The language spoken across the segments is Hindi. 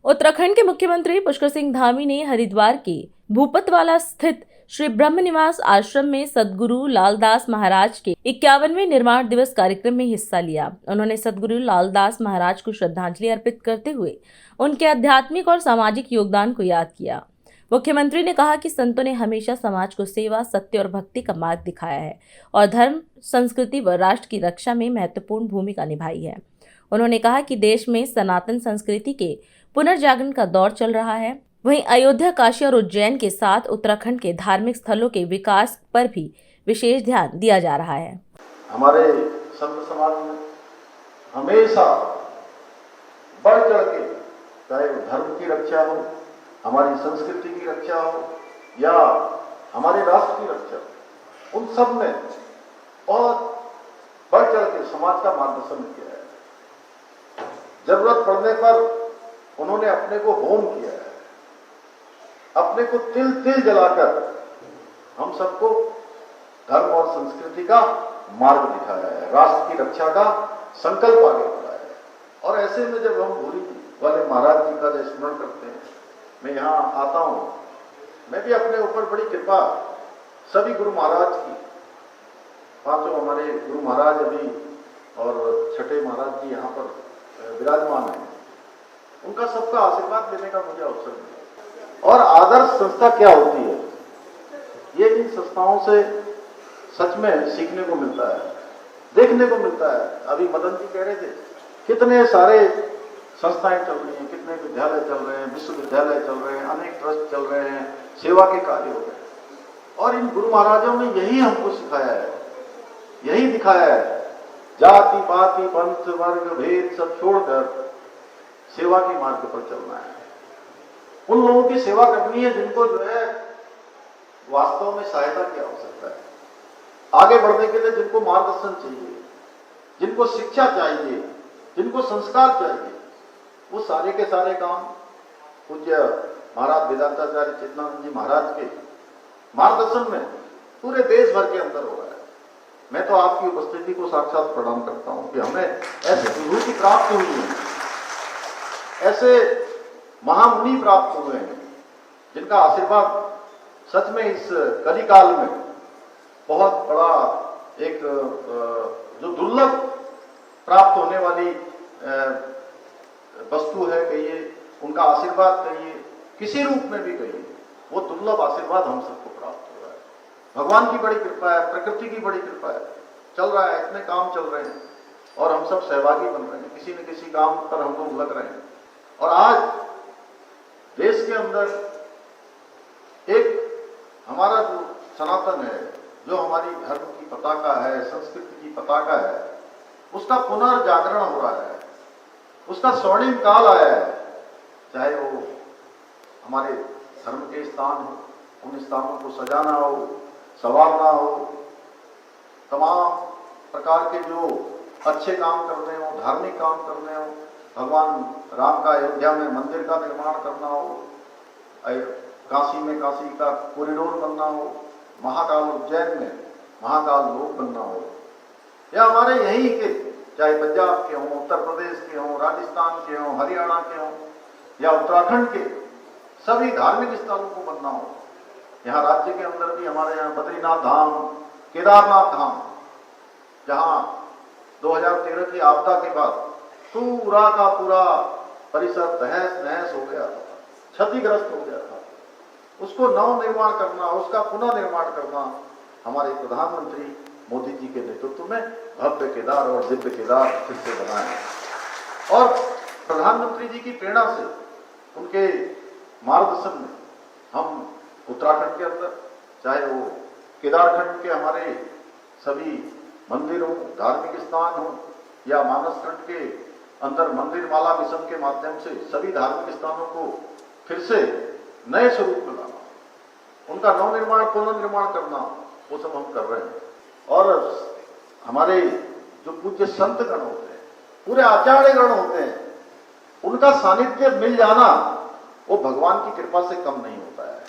उत्तराखंड के मुख्यमंत्री पुष्कर सिंह धामी ने हरिद्वार के भूपतवाला स्थित श्री ब्रह्म निवास आश्रम में सद्गुरु लालदास महाराज के 51वें निर्माण दिवस कार्यक्रम में हिस्सा लिया। उन्होंने सद्गुरु लालदास महाराज को श्रद्धांजलि अर्पित करते हुए उनके आध्यात्मिक और सामाजिक योगदान को याद किया। मुख्यमंत्री ने कहा कि संतों ने हमेशा समाज को सेवा, सत्य और भक्ति का मार्ग दिखाया है और धर्म, संस्कृति व राष्ट्र की रक्षा में महत्वपूर्ण भूमिका निभाई है। उन्होंने कहा कि देश में सनातन संस्कृति के पुनर्जागरण का दौर चल रहा है। वहीं अयोध्या, काशी और उज्जैन के साथ उत्तराखंड के धार्मिक स्थलों के विकास पर भी विशेष ध्यान दिया जा रहा है। हमारे संत समाज में हमेशा बढ़ चढ़ के, चाहे वो धर्म की रक्षा हो, हमारी संस्कृति की रक्षा हो या हमारे राष्ट्र की रक्षा हो, उन सब में बहुत बढ़ चढ़ के समाज का मार्गदर्शन किया है। जरूरत पड़ने पर उन्होंने अपने को होम किया है, अपने को तिल तिल जलाकर हम सबको धर्म और संस्कृति का मार्ग दिखाया है, राष्ट्र की रक्षा का संकल्प आगे बढ़ाया है। और ऐसे में जब हम भूरी वाले महाराज जी का स्मरण करते हैं, मैं यहाँ आता हूँ, मैं भी अपने ऊपर बड़ी कृपा सभी गुरु महाराज की, पांचों हमारे गुरु महाराज अभी और छठे महाराज जी यहाँ पर विराजमान हैं, उनका सबका आशीर्वाद लेने का मुझे अवसर मिला। और आदर्श संस्था क्या होती है, ये इन संस्थाओं से सच में सीखने को मिलता है, देखने को मिलता है। अभी मदन जी कह रहे थे, कितने सारे संस्थाएं चल रही हैं, कितने विद्यालय चल रहे हैं, विश्वविद्यालय चल रहे हैं, अनेक ट्रस्ट चल रहे हैं, सेवा के कार्य हो रहे हैं। और इन गुरु महाराजों ने यही हमको सिखाया है, यही दिखाया है, जाति पाति पंथ वर्ग भेद सब छोड़कर सेवा के मार्ग पर चलना है। उन लोगों की सेवा करनी है जिनको जो है वास्तव में सहायता की आवश्यकता है, आगे बढ़ने के लिए जिनको मार्गदर्शन चाहिए, जिनको शिक्षा चाहिए, जिनको संस्कार चाहिए, वो सारे के सारे काम पूज्य महाराज वेदांताचार्य चेतनानंद जी महाराज के मार्गदर्शन में पूरे देश भर के अंदर हो रहा है। मैं तो आपकी उपस्थिति को साक्षात प्रणाम करता हूं कि हमें ऐसी विभूति प्राप्त हुई है, ऐसे महामुनि प्राप्त हुए हैं जिनका आशीर्वाद सच में इस कलिकाल में बहुत बड़ा एक जो दुर्लभ प्राप्त होने वाली वस्तु है कहिए, उनका आशीर्वाद कहिए, किसी रूप में भी कहिए, वो दुर्लभ आशीर्वाद हम सबको प्राप्त हो रहा है। भगवान की बड़ी कृपा है, प्रकृति की बड़ी कृपा है, चल रहा है, इतने काम चल रहे हैं और हम सब सहभागी बन रहे हैं, किसी न किसी काम पर हम लोग लग रहे हैं। और आज देश के अंदर एक हमारा जो सनातन है, जो हमारी धर्म की पताका है, संस्कृति की पताका है, उसका पुनर्जागरण हो रहा है, उसका स्वर्णिम काल आया है। चाहे वो हमारे धर्म के स्थान हो, उन स्थानों को सजाना हो, संवारना हो, तमाम प्रकार के जो अच्छे काम करने हो, धार्मिक काम करने हो, भगवान राम का अयोध्या में मंदिर का निर्माण करना हो, काशी में काशी का कॉरिडोर बनना हो, महाकाल उज्जैन में महाकाल लोक बनना हो, या हमारे यहीं के चाहे पंजाब के हों, उत्तर प्रदेश के हों, राजस्थान के हों, हरियाणा के हों या उत्तराखंड के सभी धार्मिक स्थलों को बनना हो। यहाँ राज्य के अंदर भी हमारे यहाँ बद्रीनाथ धाम, केदारनाथ धाम, जहाँ 2013 की आपदा के बाद पूरा का पूरा परिसर तहस नहस हो गया था, क्षतिग्रस्त हो गया था, उसको नव निर्माण करना, उसका पुनः निर्माण करना हमारे प्रधानमंत्री मोदी जी के नेतृत्व में भव्य केदार और दिव्य केदार फिर से बना है। और प्रधानमंत्री जी की प्रेरणा से, उनके मार्गदर्शन में हम उत्तराखंड के अंदर, चाहे वो केदारखंड के हमारे सभी मंदिर हो, धार्मिक स्थान हो, या मानसखंड के अंदर मंदिर माला मिशन के माध्यम से सभी धार्मिक स्थानों को फिर से नए स्वरूप में लाना, उनका नवनिर्माण, पुनर्निर्माण करना, वो सब हम कर रहे हैं। और हमारे जो पूज्य संत गण होते हैं, पूरे आचार्य गण होते हैं, उनका सानिध्य मिल जाना वो भगवान की कृपा से कम नहीं होता है।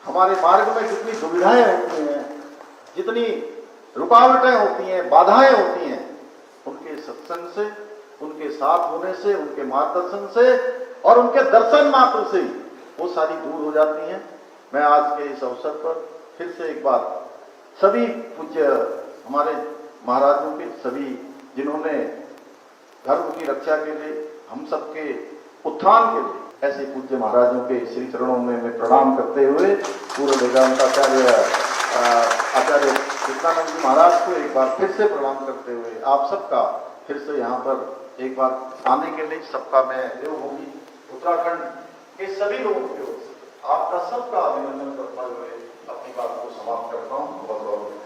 हमारे मार्ग में जितनी दुविधाएं होती हैं, जितनी रुकावटें होती हैं, बाधाएं होती हैं, उनके सत्संग से, उनके साथ होने से, उनके मार्गदर्शन से और उनके दर्शन मात्र से ही वो सारी दूर हो जाती हैं। मैं आज के इस अवसर पर फिर से एक बार सभी पूज्य हमारे महाराजों के, सभी जिन्होंने धर्म की रक्षा के लिए, हम सबके उत्थान के लिए, ऐसे पूज्य महाराजों के श्री चरणों में मैं प्रणाम करते हुए पूर्व वेदांताचार्य आचार्य कृष्णानंद जी महाराज को एक बार फिर से प्रणाम करते हुए आप सबका फिर से यहाँ पर एक बार आने के लिए सबका मैं देवभूमि उत्तराखंड के सभी लोगों की ओर से आपका सबका अभिनंदन करता हुए अपनी बात को समाप्त करता हूँ। बहुत बहुत